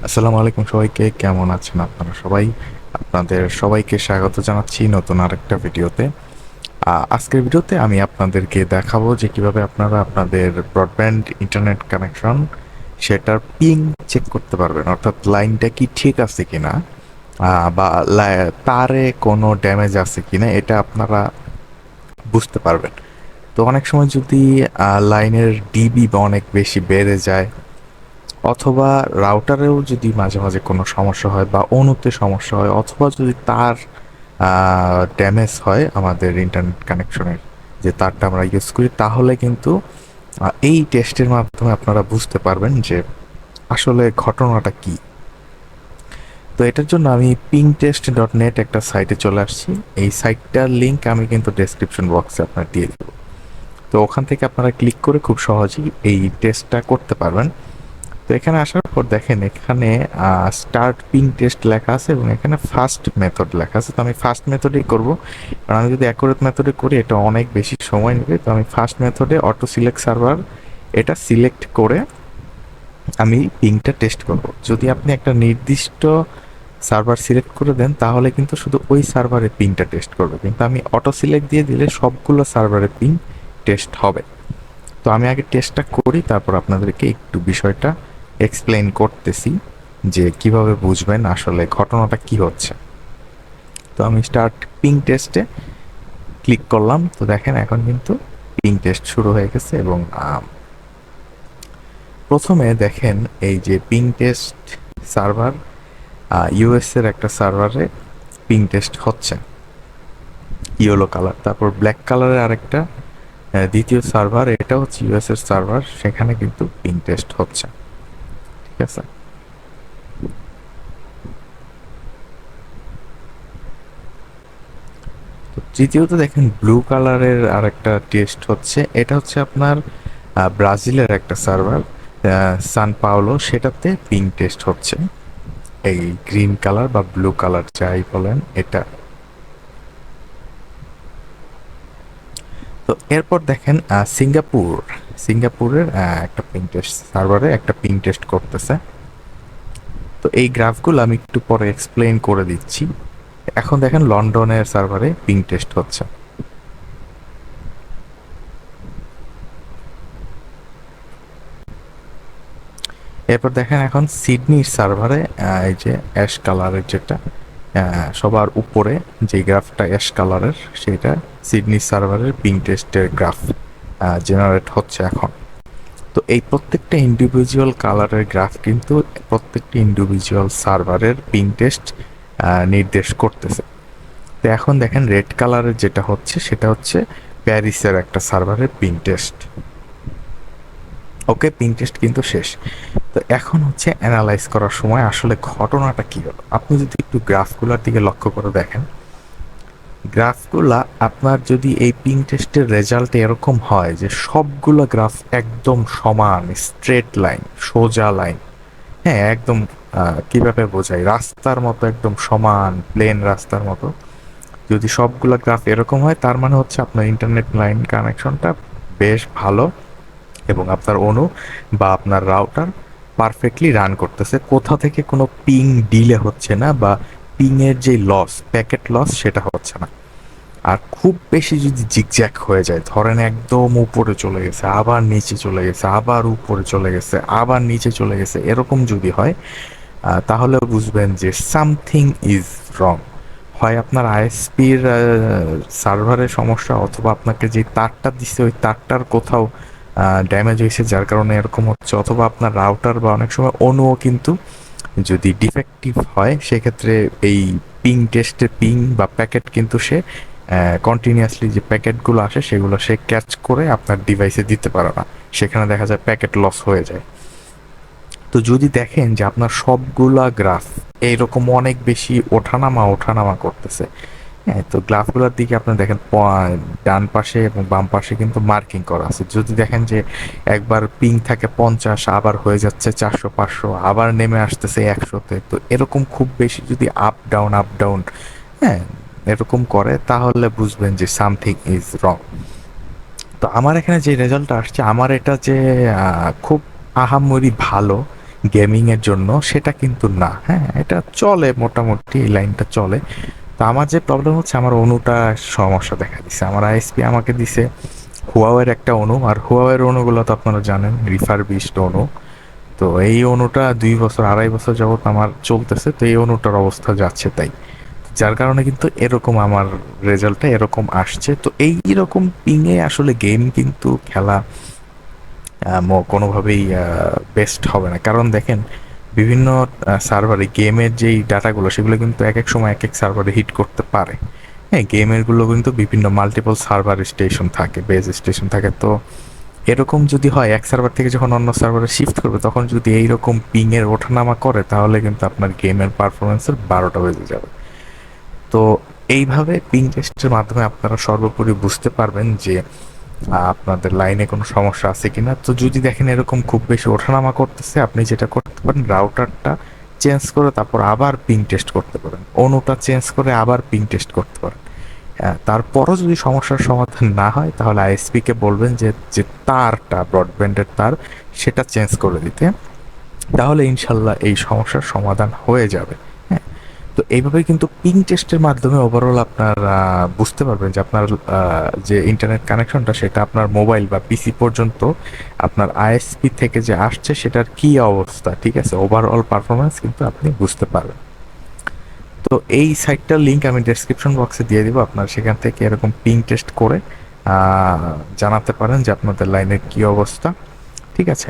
আসসালামু আলাইকুম সবাইকে, কেমন আছেন আপনারা সবাই? আপনাদের সবাইকে স্বাগত জানাচ্ছি নতুন আরেকটা ভিডিওতে। আজকের ভিডিওতে আমি আপনাদেরকে দেখাবো যে কিভাবে আপনারা আপনাদের ব্রডব্যান্ড ইন্টারনেট কানেকশন সেটার পিং চেক করতে পারবেন, অর্থাৎ লাইনটা কি ঠিক আছে কিনা, বা তারে কোনো ড্যামেজ আছে কিনা এটা আপনারা বুঝতে পারবেন। তো অনেক সময় যদি লাইনের ডিবি বা অনেক বেশি বেড়ে যায়, অথবা রাউটারেও যদি মাঝে মাঝে কোনো সমস্যা হয় বা অনুতে সমস্যা হয়, অথবা যদি তার ড্যামেজ হয় আমাদের ইন্টারনেট কানেকশনের, যে তারটা আমরা ইউজ করি, তাহলে কিন্তু এই টেস্টের মাধ্যমে আপনারা বুঝতে পারবেন যে আসলে ঘটনাটা কি। তো এটার জন্য আমি pingtest.net একটা সাইটে চলে আসছি। এই সাইটটার লিঙ্ক আমি কিন্তু ডেসক্রিপশন বক্সে আপনার দিয়ে দেবো। তো ওখান থেকে আপনারা ক্লিক করে খুব সহজেই এই টেস্টটা করতে পারবেন। তো এখানে আসার পর দেখেন, এখানে স্টার্ট পিং টেস্ট লেখা আছে এবং এখানে ফার্স্ট মেথড লেখা আছে। তো আমি ফার্স্ট মেথডেই করব, কারণ আমি যদি অ্যাকুরেট মেথডে করি এটা অনেক বেশি সময় নেবে। তো আমি ফার্স্ট মেথডে অটো সিলেক্ট সার্ভার এটা সিলেক্ট করে আমি পিংটা টেস্ট করব। যদি আপনি একটা নির্দিষ্ট সার্ভার সিলেক্ট করে দেন তাহলে কিন্তু শুধু ওই সার্ভারে পিংটা টেস্ট করবে, কিন্তু আমি অটো সিলেক্ট দিয়ে দিলে সবগুলো সার্ভারে পিং টেস্ট হবে। তো আমি আগে টেস্টটা করি, তারপর আপনাদেরকে একটু বিষয়টা এক্সপ্লেইন করতেছি যে কিভাবে বুঝবেন আসলে ঘটনাটা কি হচ্ছে। তো আমি স্টার্ট পিং টেস্টে ক্লিক করলাম। তো দেখেন এখন কিন্তু পিং টেস্ট শুরু হয়ে গেছে এবং প্রথমে দেখেন এই যে পিং টেস্ট সার্ভার, ইউএস এর একটা সার্ভারে পিং টেস্ট হচ্ছে ইয়েলো কালার, তারপর ব্ল্যাক কালারের আরেকটা দ্বিতীয় সার্ভার, এটা হচ্ছে ইউএস এর সার্ভার, সেখানে কিন্তু পিং টেস্ট হচ্ছে। ঠিক আছে। তো তৃতীয়ত দেখেন ব্লু কালারের আরেকটা টেস্ট হচ্ছে, এটা হচ্ছে আপনার ব্রাজিলের একটা সার্ভার, সান পাওলো, সেটাতে পিং টেস্ট হচ্ছে এই গ্রিন কালার বা ব্লু কালার যাই বলেন এটা। তো এরপর দেখেন সিঙ্গাপুরের একটা পিং টেস্ট সার্ভারে একটা পিং টেস্ট করতেছে। তো এই গ্রাফগুলো আমি একটু পরে এক্সপ্লেইন করে দিচ্ছি। এখন দেখেন লন্ডনের সার্ভারে পিং টেস্ট হচ্ছে। এরপর দেখেন এখন সিডনির সার্ভারে এই যে অ্যাশ কালারের যেটা সবার উপরে যে গ্রাফটা অ্যাশ কালারের, সেটা সিডনি সার্ভারের পিং টেস্টের গ্রাফ জেনারেট হচ্ছে এখন। তো এই প্রত্যেকটা ইন্ডিভিজুয়াল কালারের গ্রাফ কিন্তু প্রত্যেকটা ইন্ডিভিজুয়াল সার্ভারের পিং টেস্ট নির্দেশ করতেছে। তো এখন দেখেন রেড কালারের যেটা হচ্ছে সেটা হচ্ছে প্যারিসের একটা সার্ভারের পিং টেস্ট। ওকে, পিং টেস্ট কিন্তু শেষ। তো এখন হচ্ছে অ্যানালাইজ করার সময় আসলে ঘটনাটা কি হলো। আপনি যদি একটু গ্রাফগুলোর দিকে লক্ষ্য করে দেখেন, গ্রাফগুলা আপনার যদি এই পিং টেস্টের রেজাল্ট এরকম হয় যে সবগুলো গ্রাফ একদম সমান স্ট্রেট লাইন, সোজা লাইন, হ্যাঁ একদম কিভাবে বোঝাই, রাস্তার মতো একদম সমান প্লেন রাস্তার মতো, যদি সবগুলো গ্রাফ এরকম হয় তার মানে হচ্ছে আপনার ইন্টারনেট লাইন কানেকশনটা বেশ ভালো এবং আপনার অনু বা আপনার রাউটার পারফেক্টলি রান করতেছে, কোথা থেকে কোনো পিং ডিলে হচ্ছে না বা পিং এর যে লস, প্যাকেট লস, সেটা হচ্ছে না। আর খুব বেশি যদি জিগজ্যাগ হয়ে যায়, ধরেন একদম উপরে চলে গেছে, আবার নিচে চলে গেছে, আবার উপরে চলে গেছে, আবার নিচে চলে গেছে, এরকম যদি হয় তাহলে বুঝবেন যে সামথিং ইজ রং। হয় আপনার আইএসপির সার্ভারের সমস্যা, অথবা আপনাকে যে তারটা দিচ্ছে ওই তারটার কোথাও ড্যামেজ হয়েছে যার কারণে এরকম হচ্ছে, অথবা আপনার রাউটার বা অনেক সময় অনুও কিন্তু যদি ডিফেক্টিভ হয় সেক্ষেত্রে এই পিং টেস্টের পিং বা প্যাকেট কিন্তু সে কন্টিনিউয়াসলি যে প্যাকেটগুলো আসে সেগুলো সে ক্যাচ করে আপনার ডিভাইসে দিতে পারে না, সেখানে দেখা যায় প্যাকেট লস হয়ে যায়। তো যদি দেখেন যে আপনার সবগুলা গ্রাফ এইরকম অনেক বেশি ওঠানামা ওঠানামা করতেছে, হ্যাঁ, তো গ্রাফগুলোর দিকে আপনার দেখেন ডান পাশে এবং বাম পাশে কিন্তু মার্কিং করা আছে। যদি দেখেন যে একবার পিং থাকে 50, আবার হয়ে যাচ্ছে 400 500, আবার নেমে আসতেছে 100-তে, তো এরকম খুব বেশি যদি আপ ডাউন, হ্যাঁ, এরকম করে তাহলে বুঝবেন যে সামথিং ইজ রং। তো আমার এখানে যে রেজাল্টটা আসছে, আমার এটা যে খুব আহামরি ভালো গেমিংয়ের জন্য, সেটা কিন্তু না। হ্যাঁ, এটা চলে মোটামুটি, এই লাইনটা চলে। তো আমার যে প্রবলেম হচ্ছে, আমার অনুটা সমস্যা দেখা দিছে। আমার আইএসপি আমাকে দিছে হুয়াওয়ের একটা অনু, আর হুয়াওয়ের অনুগুলো তো আপনারা জানেন রিফারবিশড অনু। তো এই অনুটা 2 বছর 2.5 বছর যাবত আমার চলতেছে, তো এই অনুটার অবস্থা যাচ্ছে তাই, যার কারণে কিন্তু এরকম আমার রেজাল্টটা এরকম আসছে। তো এইরকম পিংয়ে আসলে গেম কিন্তু খেলা কোনোভাবেই বেস্ট হবে না। কারণ দেখেন, বিভিন্ন সার্ভারে গেমের যেই ডাটাগুলো সেগুলো কিন্তু এক এক সময় এক এক সার্ভারে হিট করতে পারে। হ্যাঁ, গেমের গুলো কিন্তু বিভিন্ন মাল্টিপল সার্ভার স্টেশন থাকে, বেজ স্টেশন থাকে। তো এরকম যদি হয়, এক সার্ভার থেকে যখন অন্য সার্ভারে শিফট করবে, তখন যদি এইরকম পিং এর ওঠানামা করে, তাহলে কিন্তু আপনার গেমের পারফরমেন্সের 12টা বেজে যাবে। তো এইভাবে পিং টেস্টের মাধ্যমে আপনারা সর্বোপরি বুঝতে পারবেন যে আপনাদের লাইনে কোনো সমস্যা আছে কিনা। তো যদি দেখেন এরকম খুব বেশি ওঠানামা করতেছে, আপনি যেটা করতে পারেন, রাউটারটা চেঞ্জ করে তারপর আবার পিং টেস্ট করতে পারেন, অনুটা চেঞ্জ করে আবার পিং টেস্ট করতে পারেন। তারপরও যদি সমস্যার সমাধান না হয়, তাহলে আইএসপি কে বলবেন যে যে তারটা, ব্রডব্যান্ডের তার, সেটা চেঞ্জ করে দিতে। তাহলে ইনশাল্লাহ এই সমস্যার সমাধান হয়ে যাবে। হ্যাঁ, তো এইভাবে কিন্তু পিং টেস্টের মাধ্যমে ওভারঅল আপনার বুঝতে পারবেন যে আপনার যে ইন্টারনেট কানেকশনটা, সেটা আপনার মোবাইল বা পিসি পর্যন্ত আপনার আইএসপি থেকে যে আসছে সেটার কি অবস্থা। ঠিক আছে, ওভারঅল পারফরমেন্স কিন্তু আপনি বুঝতে পারবেন। তো এই সাইটটার লিংক আমি ডেসক্রিপশন বক্সে দিয়ে দিব, আপনার সেখান থেকে এরকম পিং টেস্ট করে জানাতে পারেন যে আপনাদের লাইনের কি অবস্থা। ঠিক আছে।